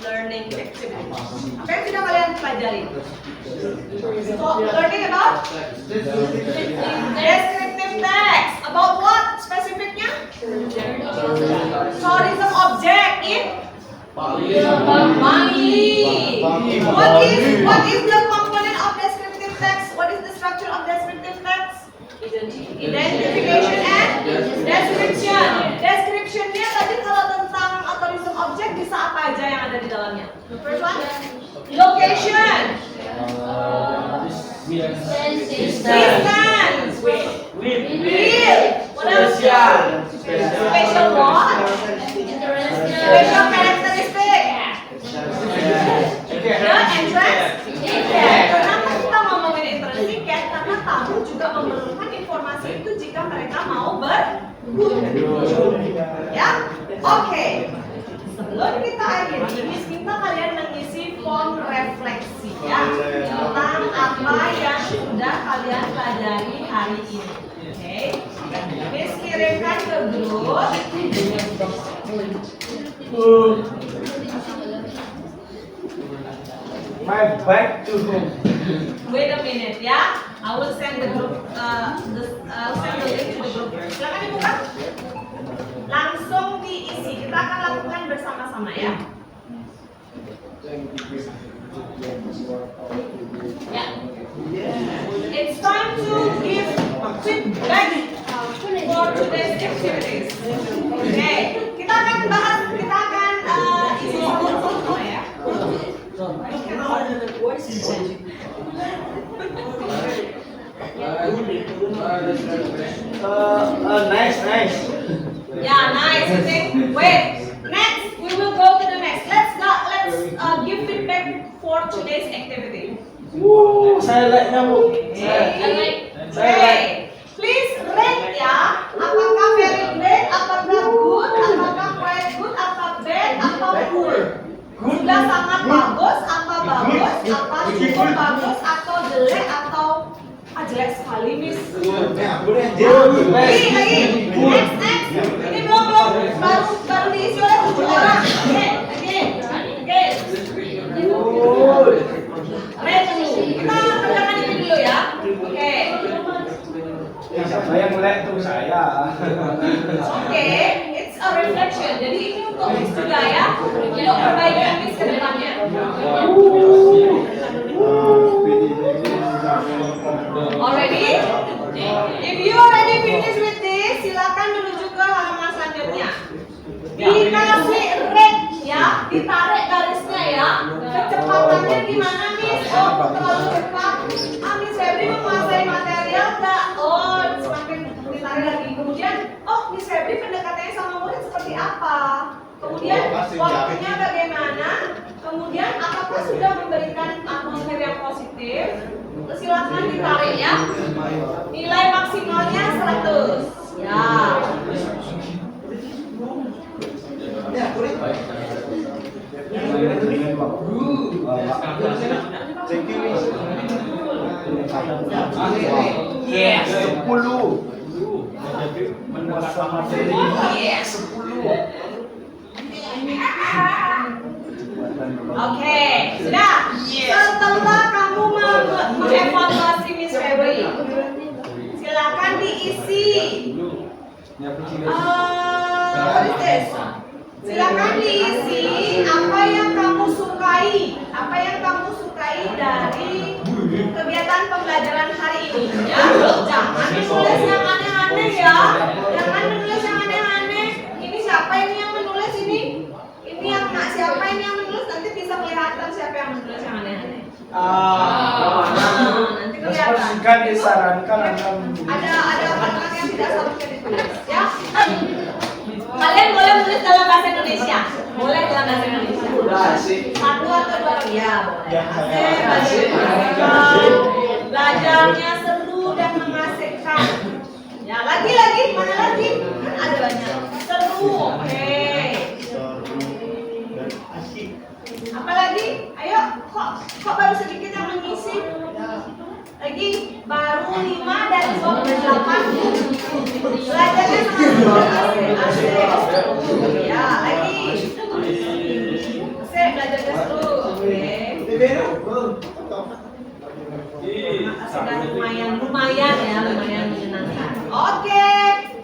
learning activity? Apa yang sudah kalian pelajari? So, learning about descriptive text. About what specificnya? Tourism object in Bali. What is the component of descriptive text? What is the structure Identification and description. Description-nya tadi kalau tentang autorism object bisa apa aja yang ada di dalamnya? The first one, location, distance, will, what else? Special what? Special characteristic. The entrance ticket. Kenapa kita ngomongin entrance ticket? Karena tamu juga memerlukan informasi itu jika mereka mau berkunjung. Ya, oke. Sebelum kita akhiri, Miss minta kalian mengisi form refleksi ya tentang apa yang sudah kalian pelajari hari ini. Oke, Miss kirimkan ke grup. My back to home. Wait a minute ya. I will send the group. I'll send the link to the group. Silakan dibuka. Langsung diisi. Kita akan lakukan bersama-sama ya. Ya. It's time to give feedback for today's activities. Oke, kita akan bahas, kita akan isi sama-sama ya. Nice. Yeah, nice. I think. Wait. Next, we will go to the next. Let's give feedback for today's activity. Saya like-nya Bu. Hey, please rate ya. Apakah very great, apakah good, apakah quite good, apakah bad, apa poor. Sudah sangat bagus, apa bagus, apa cukup bagus, atau jelek, atau jelek sekali, Miss. Lagi. Next. Ini belum baru diisi oleh 7 orang. Oke. Rate dulu. Kita kerjakan ini dulu ya. Oke. Siapa yang like tuh saya. Oke, it's a reflection. Jadi ini untuk Miss juga ya, untuk perbaikan Miss ke depannya. Already? If you already finished with this, silakan menuju ke halaman selanjutnya. Dikasih rate ya, ditarik garisnya ya. Kecepatannya gimana Miss? Oh, terlalu cepat. Miss Febri menguasai material nggak? Oh, semakin ditarik lagi. Kemudian, oh Miss Febri pendekatannya sama murid seperti apa? Kemudian waktunya bagaimana? Kemudian apakah sudah memberikan atmosfer yang positif? Silakan ditarik ya. Nilai maksimalnya 100. Ya. Yes, 10. Yes. Oke, sudah. Setelah kamu mengevaluasi Miss Febri, silakan diisi. What is this? Silakan diisi apa yang kamu sukai, dari kegiatan pembelajaran hari ini. Ya, jangan menulis yang aneh-aneh ya. Jangan menulis yang aneh-aneh. Ini siapa ini yang menulis ini? Ini yang siapa ini yang menulis? Nanti bisa kelihatan siapa yang menulis yang aneh-aneh. Nanti kelihatan. Disarankan Ada kata-kata yang tidak seharusnya ditulis ya. Kalian boleh menulis dalam bahasa Indonesia. Boleh dalam bahasa Indonesia. Satu atau dua ya boleh. Belajarnya seru dan mengasihkan. Ya lagi mana lagi? Kan ada banyak. Seru, oke. Apa lagi? Ayo, kok baru sedikit yang mengisi? Lagi baru 5 dari 28. Belajarnya asik. Ya, lagi. Asik, belajarnya seru. Oke. Lumayan menyenangkan. Oke,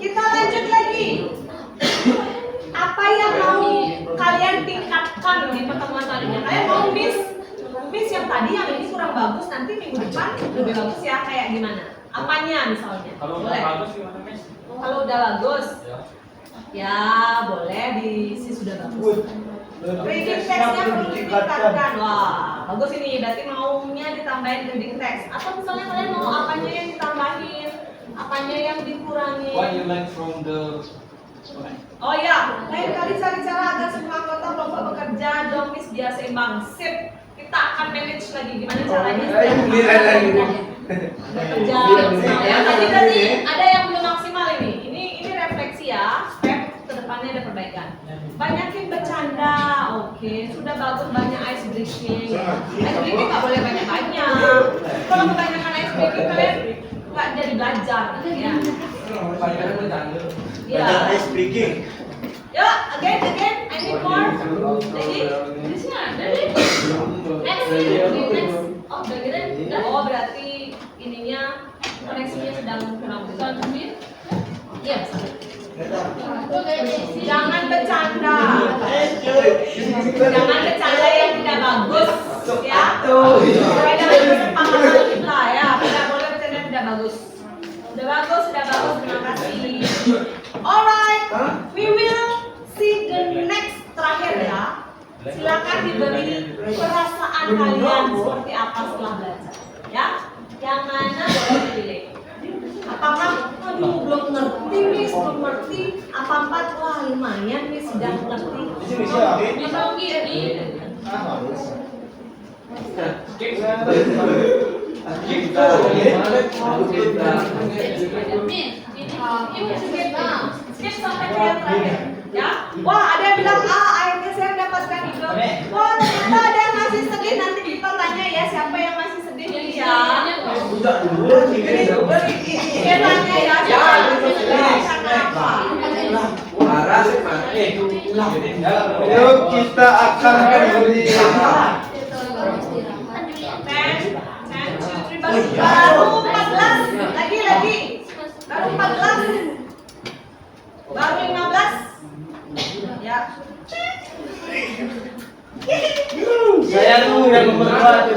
kita lanjut lagi. Apa yang mau kalian tingkatkan di pertemuan kali ini? Kalian mau Miss yang tadi yang ini kurang bagus, nanti minggu depan lebih bagus ya, kayak gimana? Apanya misalnya? Kalau udah Boleh. bagus gimana, Miss? Kalau udah bagus, ya boleh diisi sudah bagus. Reading text-nya perlu ditingkatkan. Wah, bagus ini. Berarti maunya ditambahin reading text. Atau misalnya kalian mau apanya yang ditambahin, apanya yang dikurangi. What you like from the Oh ya, lain kali cari cara agar semua anggota kelompok bekerja domis biar seimbang. Sip, kita akan manage lagi gimana caranya. Bekerja. Ya, tadi ada yang belum maksimal ini. Ini refleksi ya. Step kedepannya ada perbaikan. Banyakin bercanda, oke. Sudah bagus banyak ice breaking. Ice breaking nggak boleh banyak-banyak. Kalau kebanyakan ice breaking kalian nggak jadi belajar, ya. Kebanyakan bercanda. Ya. ice breaking. Ya, again, I need more. Lagi. Di sini ada deh. Next. Oh, bagian. Oh, berarti ininya koneksinya sedang kurang. Satu Iya, jangan bercanda. Jangan bercanda yang tidak bagus, ya. Supaya jangan kesempatan kita, ya. Tidak boleh bercanda yang tidak bagus. Sudah bagus, terima kasih. Alright, we will see the next terakhir ya. Silakan diberi perasaan kalian seperti apa setelah belajar, ya. Yang mana boleh dipilih. Apakah aduh belum ngerti nih, belum ngerti. Apa 4? Wah lumayan nih sudah ngerti. Bisa gini. Skip sampai ke yang terakhir, ya. Wah ada yang bilang akhirnya saya mendapatkan hidup. Wah ternyata ada yang masih sedih. Nanti kita tanya ya siapa yang masih sedih nih ya. Dia tanya ya siapa yang masih sedih karena apa? Marah, Yuk kita akan beri. Baru 14 lagi baru 14 baru 15 ya. Saya dulu yang membuat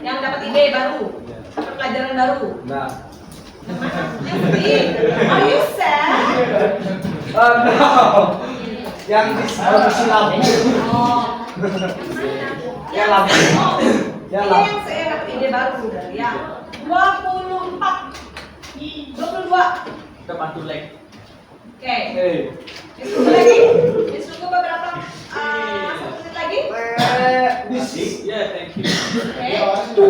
Yang dapat ide baru, dapat pelajaran baru. Nah. Yang sedih. Are you sad? Oh no. Yang harus lampu. Oh. Ya lampu. Ya ini yang saya dapat ide baru ya. 24 22. Kita bantu leg. Oke. Hey. Ditunggu lagi. Ditunggu beberapa 1 menit lagi. Yeah, thank you. Oke.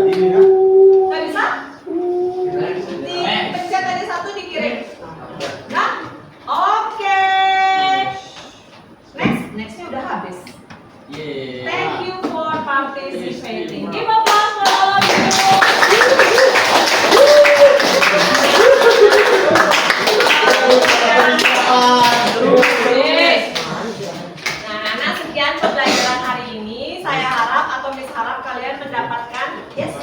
Nggak bisa? Dipencet aja 1 dikirim. Nah, oke. Nextnya udah habis. Yeah. Thank you for participating. Give applause for all of you. Nah, sekian pembelajaran hari ini. Saya harap atau Miss harap kalian mendapatkan yes,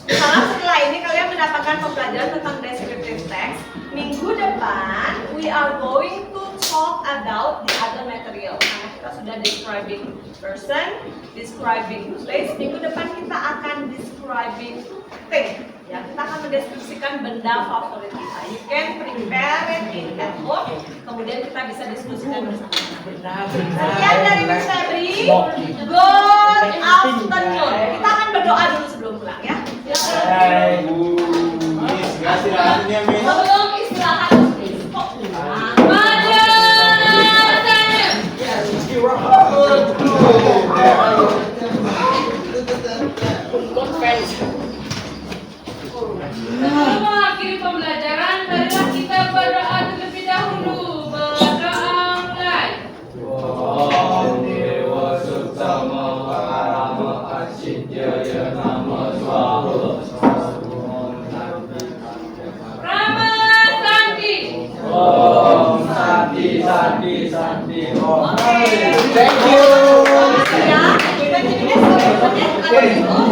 harap setelah ini kalian mendapatkan pembelajaran tentang descriptive text. Minggu depan we are going to talk about the other material. Karena kita sudah describing person, describing place. Minggu depan kita akan describing thing. Ya, kita akan mendeskripsikan benda favorit kita. You can prepare it at home. Kemudian kita bisa diskusikan bersama-sama. Sekian dari Miss Febri. Good afternoon. Kita akan berdoa dulu sebelum pulang ya. Sebelum istirahat. Sebelum mengakhiri pembelajaran, marilah kita berdoa terlebih dahulu. Berdoa mulai. Rama Santi. Santi. Oke. Thank you. Ya, kita jadi besok.